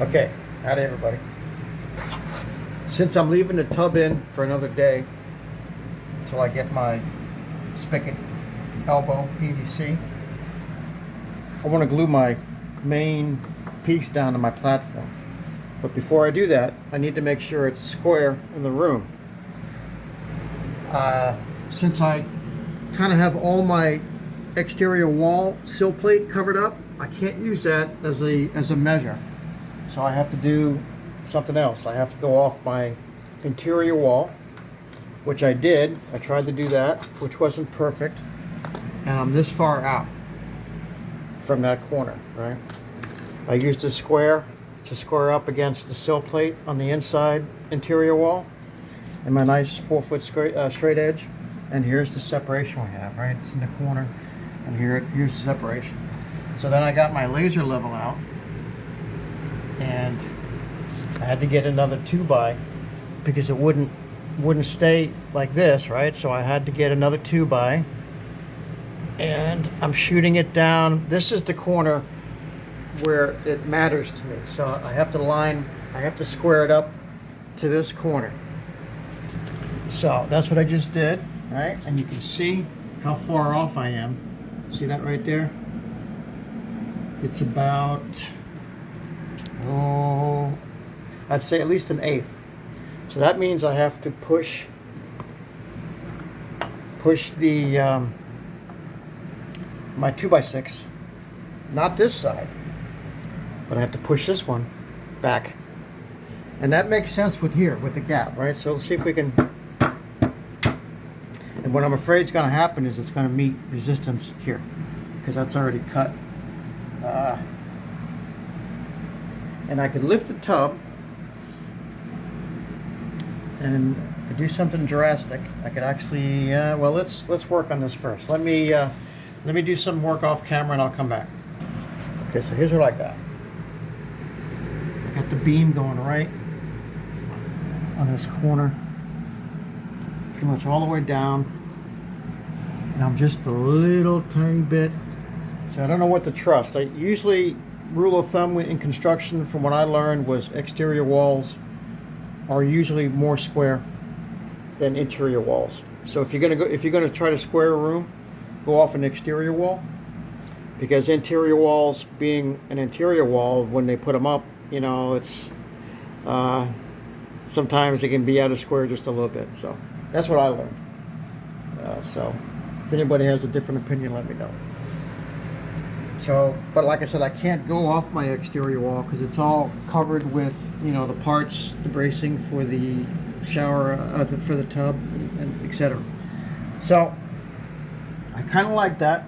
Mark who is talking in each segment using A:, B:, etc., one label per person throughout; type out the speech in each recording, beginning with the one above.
A: Okay, howdy everybody. Since I'm leaving the tub in for another day until I get my spigot elbow PVC, I want to glue my main piece down to my platform. But before I do that, I need to make sure it's square in the room. Since I kind of have all my exterior wall sill plate covered up, I can't use that as a measure. So I have to do something else. I have to go off my interior wall, which I did. I tried to do that, which wasn't perfect. And I'm this far out from that corner, right? I used a square to square up against the sill plate on the inside interior wall and my nice 4-foot straight edge. And here's the separation we have, right? It's in the corner, and here's the separation. So then I got my laser level out, and I had to get another 2x because it wouldn't stay like this, right? So I had to get another 2x, and I'm shooting it down. This is the corner where it matters to me. So I have to square it up to this corner. So that's what I just did, right? And you can see how far off I am. See that right there? It's about, I'd say at least 1/8. So that means I have to push the my 2x6, not this side, but I have to push this one back. And that makes sense with the gap, right? So let's see if we can. And what I'm afraid is going to happen is it's going to meet resistance here, because that's already cut. And I could lift the tub and do something drastic. I could actually, well, let's work on this first. Let me do some work off camera and I'll come back. Okay, so here's what I got. I got the beam going right on this corner, pretty much all the way down. And I'm just a little tiny bit. So I don't know what to trust. Usually, rule of thumb in construction, from what I learned, was exterior walls are usually more square than interior walls. So if you're gonna try to square a room, go off an exterior wall, because interior walls, being an interior wall, when they put them up, it's sometimes it can be out of square just a little bit. So that's what I learned. So if anybody has a different opinion, let me know. So, but like I said, I can't go off my exterior wall because it's all covered with, the parts, the bracing for the shower, for the tub, and etc. So, I kind of like that.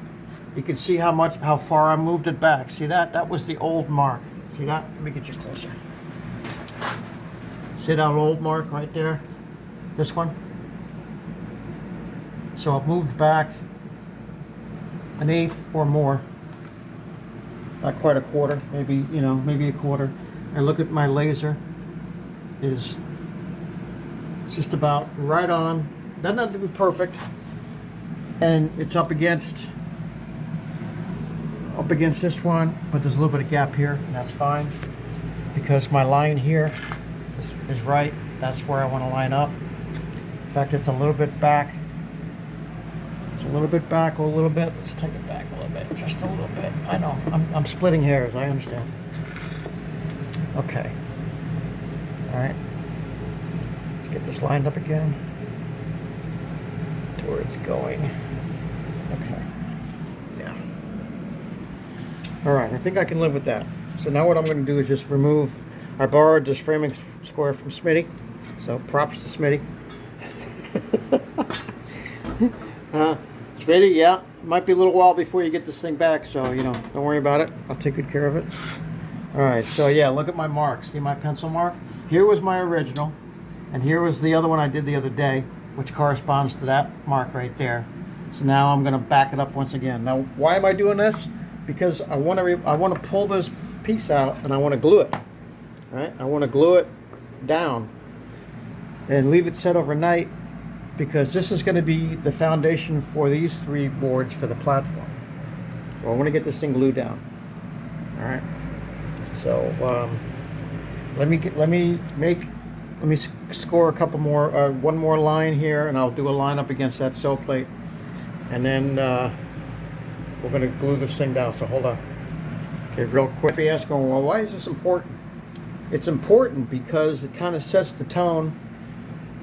A: You can see how far I moved it back. See that? That was the old mark. See that? Let me get you closer. See that old mark right there? This one? So I've moved back 1/8 or more. Not quite a quarter, maybe a quarter. And look at my laser, is just about right on. Doesn't have to be perfect, and it's up against this one, but there's a little bit of gap here, and that's fine because my line here is right. That's where I want to line up. In fact, it's a little bit back. It's a little bit back, or a little bit. Let's take it back a little bit, just a little bit. I know, I'm splitting hairs, I understand. Okay. All right. Let's get this lined up again to where it's going. Okay. Yeah. All right, I think I can live with that. So now what I'm going to do is just remove. I borrowed this framing square from Smitty, so props to Smitty. Smitty, yeah, might be a little while before you get this thing back, so don't worry about it. I'll take good care of it. All right, so yeah, look at my mark. See my pencil mark? Here was my original, and here was the other one I did the other day, which corresponds to that mark right there. So now I'm going to back it up once again. Now, why am I doing this? Because I want to pull this piece out and I want to glue it. All right, I want to glue it down and leave it set overnight, because this is going to be the foundation for these 3 boards for the platform. So I want to get this thing glued down. All right. So Let me score a couple more, one more line here, and I'll do a line up against that sill plate, and then we're going to glue this thing down. So hold on. Okay, real quick. If you're asking, well, why is this important? It's important because it kind of sets the tone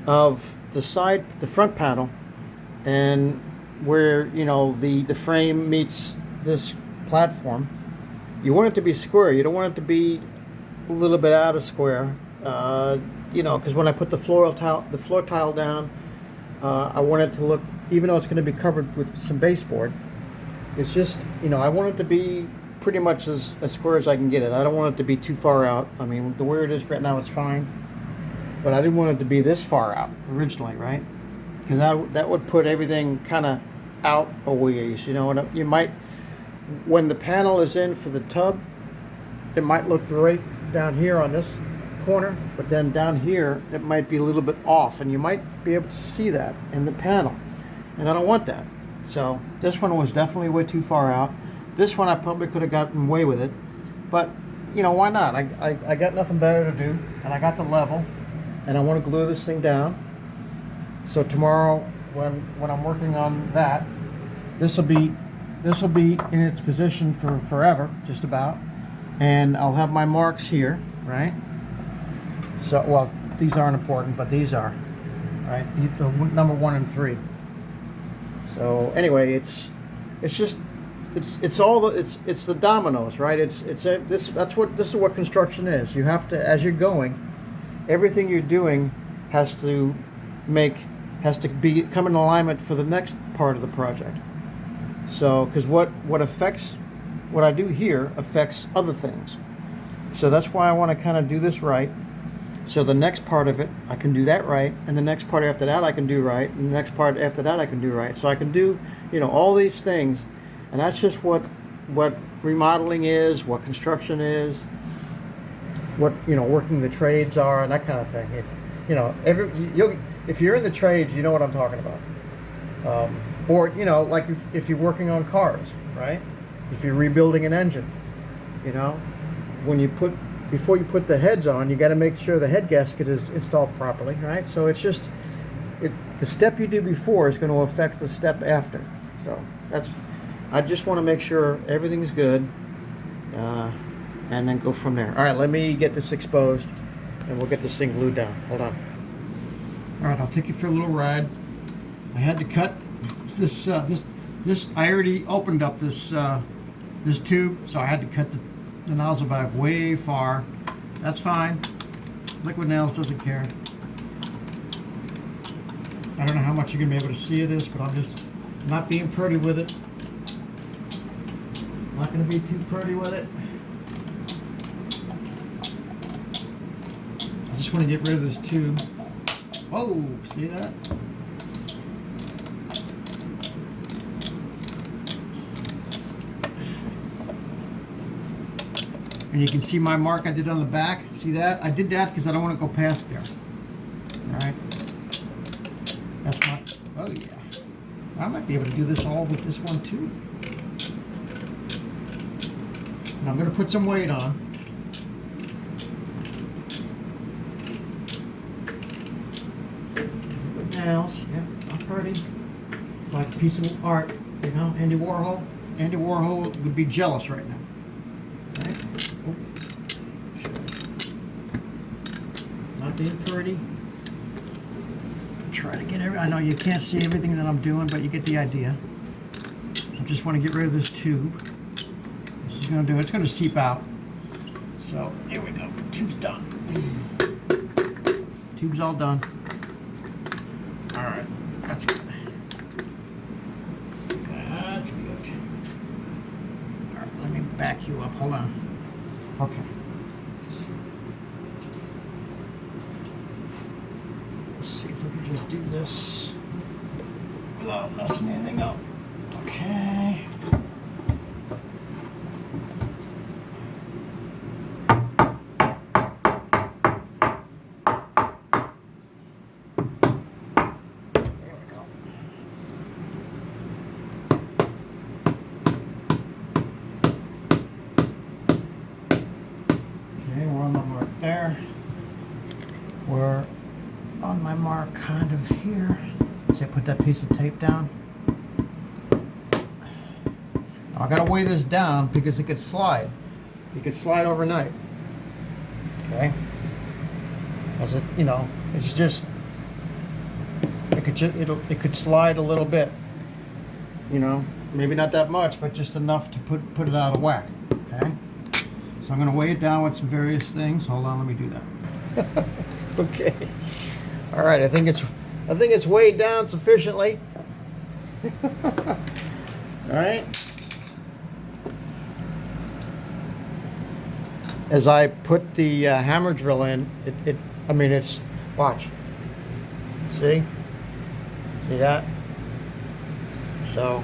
A: of the front panel, and where, you know, the frame meets this platform. You want it to be square. You don't want it to be a little bit out of square. You know, because when I put the floor tile down, I want it to look, even though it's going to be covered with some baseboard, it's just, you know, I want it to be pretty much as square as I can get it. I don't want it to be too far out. I mean, the way it is right now, it's fine, but I didn't want it to be this far out originally, right? Because that would put everything kind of out a ways, you know. And you might, when the panel is in for the tub, it might look great down here on this corner, but then down here it might be a little bit off, and you might be able to see that in the panel, and I don't want that. So this one was definitely way too far out. This one I probably could have gotten away with it, but you know, why not? I got nothing better to do, and I got the level, and I want to glue this thing down. So tomorrow, when I'm working on that, this will be in its position for forever, just about, and I'll have my marks here, right? So, well, these aren't important, but these are, right? The number 1 and 3. So anyway, it's the dominoes, right? This is what construction is. You have to, as you're going, everything you're doing has to come in alignment for the next part of the project. So, because what I do here affects other things. So that's why I want to kind of do this right. So the next part of it, I can do that right, and the next part after that I can do right, and the next part after that I can do right. So I can do, you know, all these things, and that's just what remodeling is, what construction is, what, you know, working the trades are, and that kind of thing. If you know, if you're in the trades, you know what I'm talking about. Or, you know, like if you're working on cars, right? If you're rebuilding an engine, you know, before you put the heads on, you got to make sure the head gasket is installed properly, right? So it's just, the step you do before is going to affect the step after. So I just want to make sure everything's good, and then go from there. All right, let me get this exposed, and we'll get this thing glued down. Hold on. All right, I'll take you for a little ride. I had to cut this. I already opened up this tube, so I had to cut the nozzle back way far. That's fine. Liquid Nails doesn't care. I don't know how much you're gonna be able to see of this, but I'm just not being pretty with it. Not gonna be too pretty with it. I just want to get rid of this tube. Oh, see that? And you can see my mark I did on the back. See that? I did that because I don't want to go past there. Alright. That's my, oh yeah. I might be able to do this all with this one too. And I'm going to put some weight on. Good nails. Yeah, it's not pretty. It's like a piece of art. You know, Andy Warhol. Andy Warhol would be jealous right now. Right? Not being pretty. Try to get I know you can't see everything that I'm doing, but you get the idea. I just want to get rid of this tube. This is going to do it. It's going to seep out. So here we go. Tube's done. Tube's all done. All right, that's good. That's good. All right, let me back you up. Hold on. Okay. Let's see if we can just do this without messing anything up. Okay. There we go. Okay, we're on the mark there. my mark kind of here. See, I put that piece of tape down. Now I gotta weigh this down because it could slide. It could slide overnight. Okay. As it, you know, it's just it could slide a little bit. You know, maybe not that much, but just enough to put it out of whack. Okay. So I'm gonna weigh it down with some various things. Hold on, let me do that. Okay. All right. I think it's weighed down sufficiently. All right. As I put the hammer drill in, I mean, it's, watch. See that? So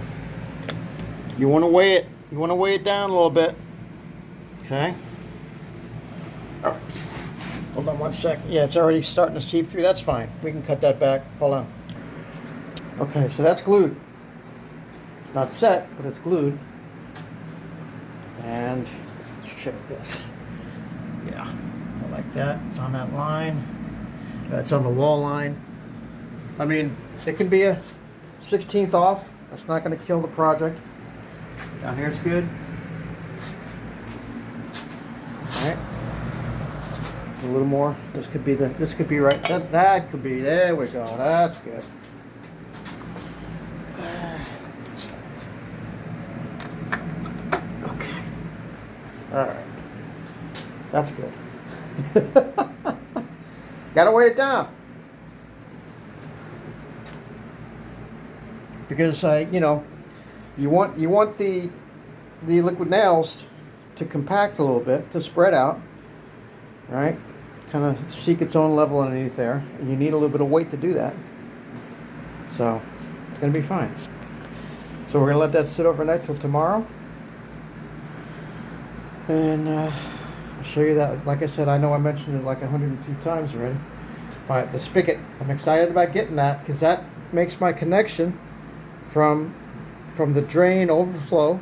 A: you want to weigh it. You want to weigh it down a little bit. Okay. All right. Hold on one second. Yeah, it's already starting to seep through. That's fine. We can cut that back. Hold on. Okay, so that's glued. It's not set, but it's glued. And let's check this. Yeah, I like that. It's on that line. That's on the wall line. I mean, it can be a 16th off. That's not going to kill the project. Down here's good. All right. A little more. This could be right. That could be. There we go. That's good. Okay. All right. That's good. Gotta weigh it down. Because you know, you want the liquid nails to compact a little bit, to spread out, right? Kind of seek its own level underneath there, and you need a little bit of weight to do that. So it's gonna be fine. So we're gonna let that sit overnight till tomorrow, and I'll show you that. Like I said, I know I mentioned it like 102 times already. All right, the spigot. I'm excited about getting that because that makes my connection from the drain overflow.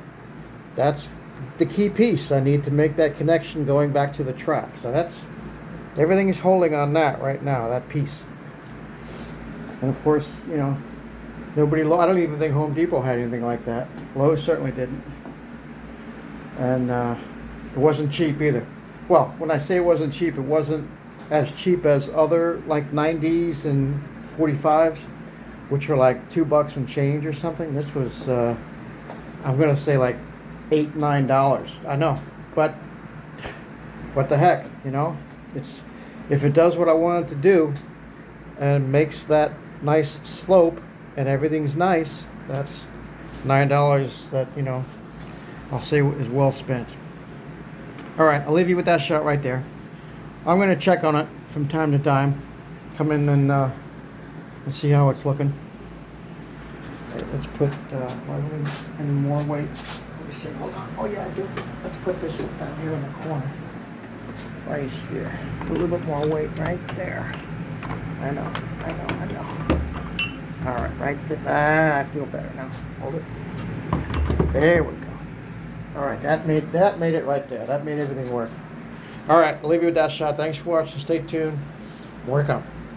A: That's the key piece. I need to make that connection going back to the trap. So that's everything is holding on that right now, that piece. And of course, you know, I don't even think Home Depot had anything like that. Lowe's certainly didn't. And it wasn't cheap either. Well, when I say it wasn't cheap, it wasn't as cheap as other like 90s and 45s, which are like $2 and change or something. This was, I'm gonna say like $8, $9. I know, but what the heck, you know? If it does what I want it to do and makes that nice slope and everything's nice, that's $9 that, you know, I'll say is well spent. All right, I'll leave you with that shot right there. I'm going to check on it from time to time. Come in and see how it's looking. Okay, let's put, any more weight? Let me see, hold on. Oh yeah, I do. Let's put this down here in the corner. Right here. A little bit more weight right there. I know. All right, right there. I feel better now. Hold it. There we go. All right, that made it right there. That made everything work. All right, I'll leave you with that shot. Thanks for watching. Stay tuned. More to come.